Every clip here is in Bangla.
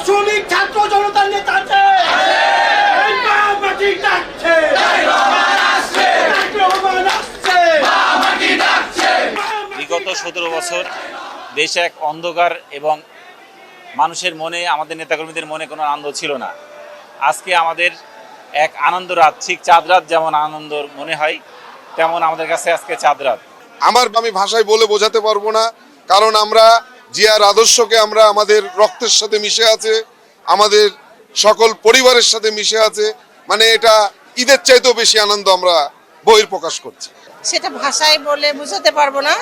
শ্রমিক ছাত্র জনতার নেতা আছে। এই মা মাটি ডাকছে, বিগত 17 বছর দেশে এক অন্ধকার এবং মানুষের মনে, আমাদের নেতাকর্মীদের মনে কোনো আনন্দ ছিল না। আজকে আমাদের এক আনন্দ রাত, ঠিক চাঁদ রাত যেমন আনন্দ মনে হয়, তেমন আমাদের কাছে আজকে চাঁদ রাত। আমি ভাষায় বলে বোঝাতে পারবো না, কারণ আমরা জিয়ার আদর্শকে আমরা আমাদের রক্তের সাথে মিশে আছে, আমাদের সকল পরিবারের সাথে মিশে আছে। মানে এটা ঈদের চাইতেও বেশি আনন্দ আমরা বহিঃপ্রকাশ করছি। সেটা ভাষায় বলে বোঝাতে পারবো না।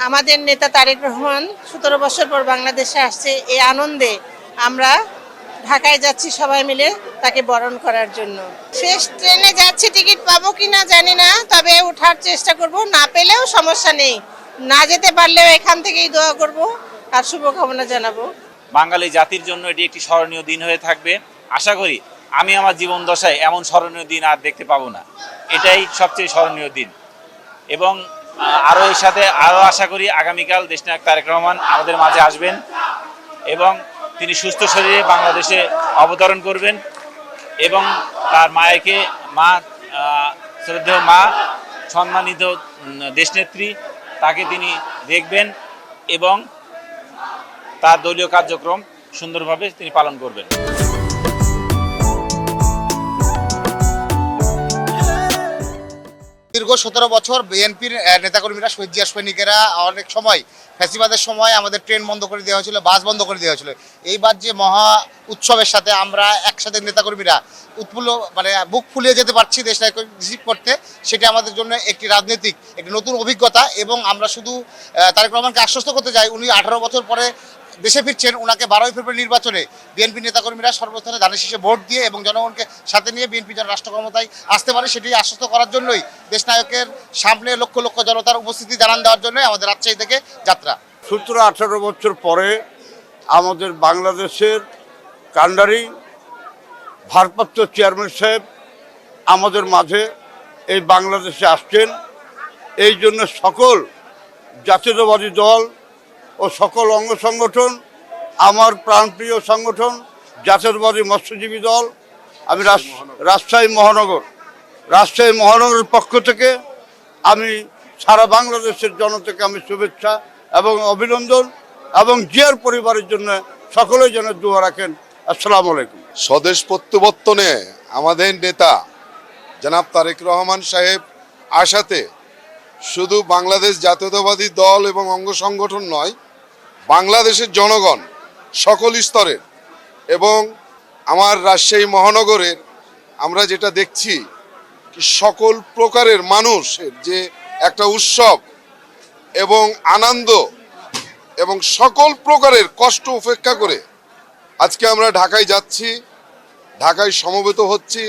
আমাদের নেতা তারেক রহমান 17 বছর পর বাংলাদেশে আসছে, এই আনন্দে আমরা ঢাকায় যাচ্ছি সবাই মিলে তাকে বরণ করার জন্য। শেষ ট্রেনে যাচ্ছি, টিকিট পাবো কিনা জানি না, তবে ওঠার চেষ্টা করব। না পেলেও সমস্যা নেই, না যেতে পারলেও এখান থেকেই দোয়া করব আর শুভকামনা জানাবো। বাঙালি জাতির জন্য এটি একটি স্মরণীয় দিন হয়ে থাকবে। আশা করি আমি আমার জীবন দশায় এমন স্মরণীয় দিন আর দেখতে পাবো না। এটাই সবচেয়ে স্মরণীয় দিন। এবং আরও এর সাথে আরও আশা করি আগামীকাল দেশনায়ক তারেক রহমান আমাদের মাঝে আসবেন এবং তিনি সুস্থ শরীরে বাংলাদেশে অবতরণ করবেন এবং তার মায়েকে, শ্রদ্ধেয় মা, সম্মানিত দেশনেত্রী, তাকে তিনি দেখবেন এবং তার দলীয় কার্যক্রম সুন্দরভাবে তিনি পালন করবেন। দীর্ঘ 17 বছর বিএনপির নেতাকর্মীরা, শহীদ জিয়া সৈনিকেরা অনেক সময় ফ্যাসিবাদের সময় আমাদের ট্রেন বন্ধ করে দেওয়া হয়েছিল, বাস বন্ধ করে দেওয়া হয়েছিল। এইবার যে মহা উৎসবের সাথে আমরা একসাথে নেতাকর্মীরা উৎফুল্ল, মানে বুক ফুলিয়ে যেতে পারছি দেশটাকে রিসিভ করতে, সেটা আমাদের জন্য একটি রাজনৈতিক একটি নতুন অভিজ্ঞতা। এবং আমরা শুধু তারেক রহমানকে আশ্বস্ত করতে চাই, উনি 18 বছর পরে দেশে ফিরছেন। ওনাকে 12 ফেব্রুয়ারি নির্বাচনে বিএনপি নেতাকর্মীরা সর্বস্থানে ধানের শীষে ভোট দিয়ে এবং জনগণকে সাথে নিয়ে বিএনপি যেন রাষ্ট্র ক্ষমতায় আসতে পারে, সেটি আশ্বস্ত করার জন্যই দেশনায়কের সামনে লক্ষ লক্ষ জনতার উপস্থিতি জানান দেওয়ার জন্যই আমাদের রাজশাহী থেকে যাত্রা। 17-18 বছর পরে আমাদের বাংলাদেশের কান্ডারি ভারপ্রাপ্ত চেয়ারম্যান সাহেব আমাদের মাঝে এই বাংলাদেশে আসছেন। এই জন্য সকল জাতীয়তাবাদী দল ও সকল অঙ্গ সংগঠন, আমার প্রাণপ্রিয় সংগঠন জাতীয়তাবাদী মৎস্যজীবী দল, আমি রাজশাহী মহানগরের পক্ষ থেকে আমি সারা বাংলাদেশের জনতাকে আমি শুভেচ্ছা এবং অভিনন্দন এবং জিয়ার পরিবারের জন্য সকলেই যেন দোয়া রাখেন। আসসালামু আলাইকুম। স্বদেশ প্রত্যাবর্তনে আমাদের নেতা জনাব তারেক রহমান সাহেব আসাতে শুধু বাংলাদেশ জাতীয়তাবাদী দল এবং অঙ্গ সংগঠন নয়, বাংলাদেশের জনগণ সকল স্তরের এবং আমার রাজশাহী মহানগরের আমরা যেটা দেখছি, সকল প্রকারের মানুষের যে একটা উৎসব এবং আনন্দ এবং সকল প্রকারের কষ্ট উপেক্ষা করে আজকে আমরা ঢাকায় যাচ্ছি, ঢাকায় সমবেত হচ্ছি।